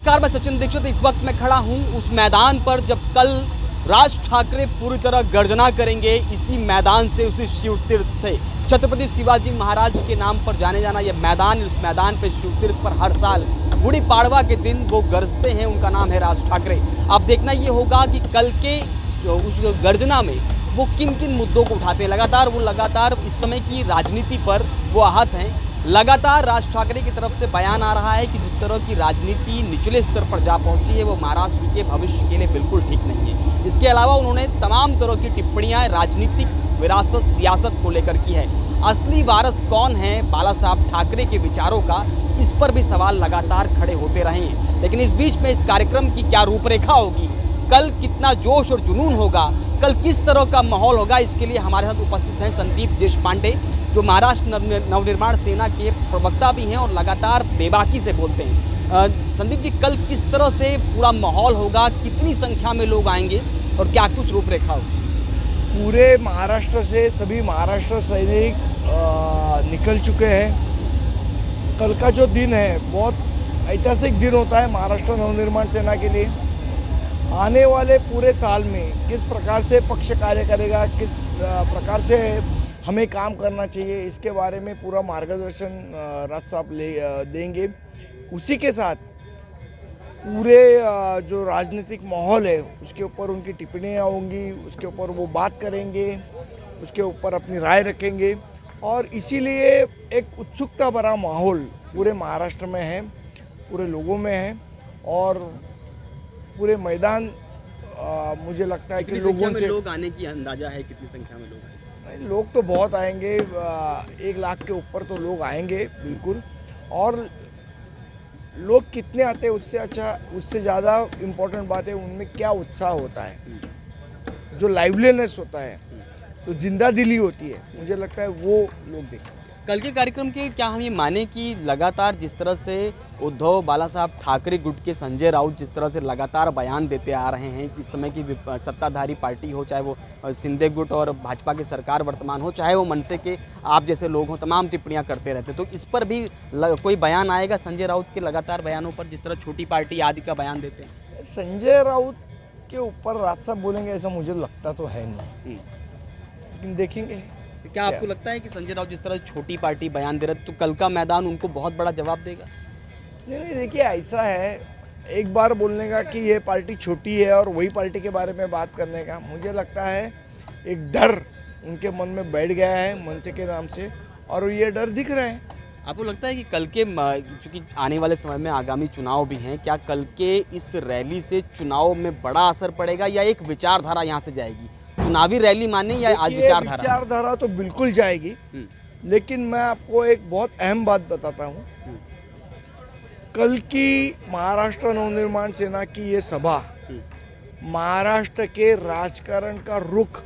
नमस्कार, मैं सचिन दीक्षित। इस वक्त मैं खड़ा हूं उस मैदान पर जब कल राज ठाकरे पूरी तरह गर्जना करेंगे। इसी मैदान से, उसी शिवतीर्थ से, छत्रपति शिवाजी महाराज के नाम पर जाने जाना यह मैदान, इस मैदान पर शिवतीर्थ पर हर साल गुड़ी पाड़वा के दिन वो गरजते हैं। उनका नाम है राज ठाकरे। अब देखना ये होगा कि कल के उस गर्जना में वो किन किन मुद्दों को उठाते हैं। लगातार इस समय की राजनीति पर वो आहत हैं। लगातार राज ठाकरे की तरफ से बयान आ रहा है कि जिस तरह की राजनीति निचले स्तर पर जा पहुंची है वो महाराष्ट्र के भविष्य के लिए बिल्कुल ठीक नहीं है। इसके अलावा उन्होंने तमाम तरह की टिप्पणियां राजनीतिक विरासत, सियासत को लेकर की है। असली वारस कौन है बाला साहब ठाकरे के विचारों का, इस पर भी सवाल लगातार खड़े होते रहे हैं। लेकिन इस बीच में इस कार्यक्रम की क्या रूपरेखा होगी, कल कितना जोश और जुनून होगा, कल किस तरह का माहौल होगा, इसके लिए हमारे साथ उपस्थित हैं संदीप देशपांडे, जो महाराष्ट्र नवनिर्माण सेना के प्रवक्ता भी हैं और लगातार बेबाकी से बोलते हैं। संदीप जी, कल किस तरह से पूरा माहौल होगा, कितनी संख्या में लोग आएंगे और क्या कुछ रूपरेखा होगी? पूरे महाराष्ट्र से सभी महाराष्ट्र सैनिक निकल चुके हैं। कल का जो दिन है बहुत ऐतिहासिक दिन होता है महाराष्ट्र नवनिर्माण सेना के लिए। आने वाले पूरे साल में किस प्रकार से पक्ष कार्य करेगा, किस प्रकार से हमें काम करना चाहिए, इसके बारे में पूरा मार्गदर्शन राज साहब देंगे। उसी के साथ पूरे जो राजनीतिक माहौल है उसके ऊपर उनकी टिप्पणियाँ होंगी, उसके ऊपर वो बात करेंगे, उसके ऊपर अपनी राय रखेंगे। और इसीलिए एक उत्सुकता भरा माहौल पूरे महाराष्ट्र में है, पूरे लोगों में है। और पूरे मैदान मुझे लगता है कि लोगों से लोग आने की अंदाजा है, कितनी संख्या में लोग आएंगे? लोग तो बहुत आएंगे, 1 लाख के ऊपर तो लोग आएंगे बिल्कुल। और लोग कितने आते हैं उससे ज़्यादा इम्पोर्टेंट बात है उनमें क्या उत्साह होता है, जो लाइवलीनेस होता है, तो जिंदा दिली होती है। मुझे लगता है वो लोग देखेंगे। कल के कार्यक्रम के क्या हम ये माने कि लगातार जिस तरह से उद्धव बाला साहब ठाकरे गुट के संजय राउत जिस तरह से लगातार बयान देते आ रहे हैं, इस समय की सत्ताधारी पार्टी हो, चाहे वो शिंदे गुट और भाजपा की सरकार वर्तमान हो, चाहे वो मनसे के आप जैसे लोग हों, तमाम टिप्पणियां करते रहते, तो इस पर भी कोई बयान आएगा संजय राउत के लगातार बयानों पर, जिस तरह छोटी पार्टी आदि का बयान देते हैं? संजय राउत के ऊपर राज साहब बोलेंगे ऐसा मुझे लगता तो है नहीं, लेकिन देखेंगे। क्या आपको लगता है कि संजय राउत जिस तरह छोटी पार्टी बयान दे रहे तो कल का मैदान उनको बहुत बड़ा जवाब देगा? नहीं, देखिए ऐसा है, एक बार बोलने का कि ये पार्टी छोटी है और वही पार्टी के बारे में बात करने का, मुझे लगता है एक डर उनके मन में बैठ गया है मनसे के नाम से, और ये डर दिख रहा है। आपको लगता है कि कल के, चूँकि आने वाले समय में आगामी चुनाव भी हैं, क्या कल के इस रैली से चुनाव में बड़ा असर पड़ेगा या एक विचारधारा यहाँ से जाएगी? चुनावी रैली माने या आज विचारधारा तो बिल्कुल जाएगी, लेकिन मैं आपको एक बहुत अहम बात बताता हूँ। कल की महाराष्ट्र नवनिर्माण सेना की ये सभा महाराष्ट्र के राजकारण का रुख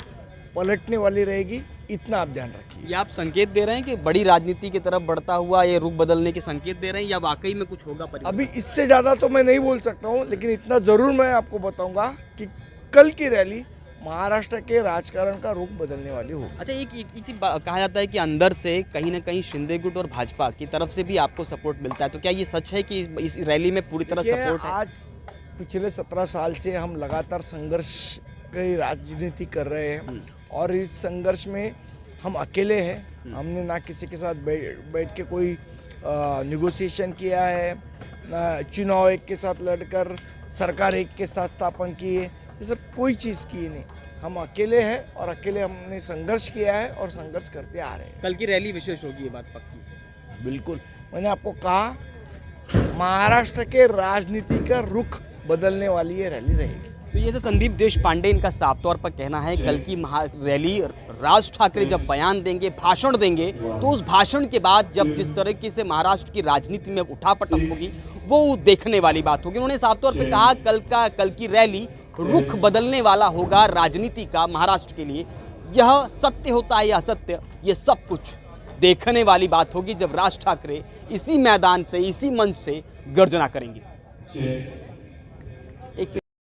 पलटने वाली रहेगी, इतना आप ध्यान रखिए। ये आप संकेत दे रहे हैं कि बड़ी राजनीति की तरफ बढ़ता हुआ ये रुख बदलने के संकेत दे रहे हैं, या वाकई में कुछ होगा परिवर्तन? अभी इससे ज़्यादा तो मैं नहीं बोल सकता हूँ, लेकिन इतना ज़रूर मैं आपको बताऊँगा कि कल की रैली महाराष्ट्र के राजकारण का रुख बदलने वाली हो। अच्छा, एक चीज कहा जाता है कि अंदर से कहीं ना कहीं शिंदे गुट और भाजपा की तरफ से भी आपको सपोर्ट मिलता है, तो क्या ये सच है कि इस रैली में पूरी तरह सपोर्ट है? आज पिछले 17 साल से हम लगातार संघर्ष की राजनीति कर रहे हैं, और इस संघर्ष में हम अकेले हैं। हमने ना किसी के साथ बैठ के कोई निगोशिएशन किया है, ना चुनाव एक के साथ लड़कर सरकार एक के साथ स्थापन की है, ये सब कोई चीज़ की नहीं। हम अकेले हैं और अकेले हमने संघर्ष किया है और संघर्ष करते आ रहे हैं। कल की रैली विशेष होगी, ये बात पक्की है? बिल्कुल, मैंने आपको कहा महाराष्ट्र के राजनीति का रुख बदलने वाली ये रैली रहेगी। तो ये तो संदीप देशपांडे, इनका साफ तौर पर कहना है कल की रैली राज ठाकरे जब बयान देंगे, भाषण देंगे, तो उस भाषण के बाद जब जिस तरीके से महाराष्ट्र की राजनीति में उठापटक होगी वो देखने वाली बात होगी। उन्होंने साफ तौर पर कहा कल की रैली रुख बदलने वाला होगा राजनीति का महाराष्ट्र के लिए। यह सत्य होता है या असत्य, ये सब कुछ देखने वाली बात होगी जब राज ठाकरे इसी मैदान से, इसी मंच से गर्जना करेंगे।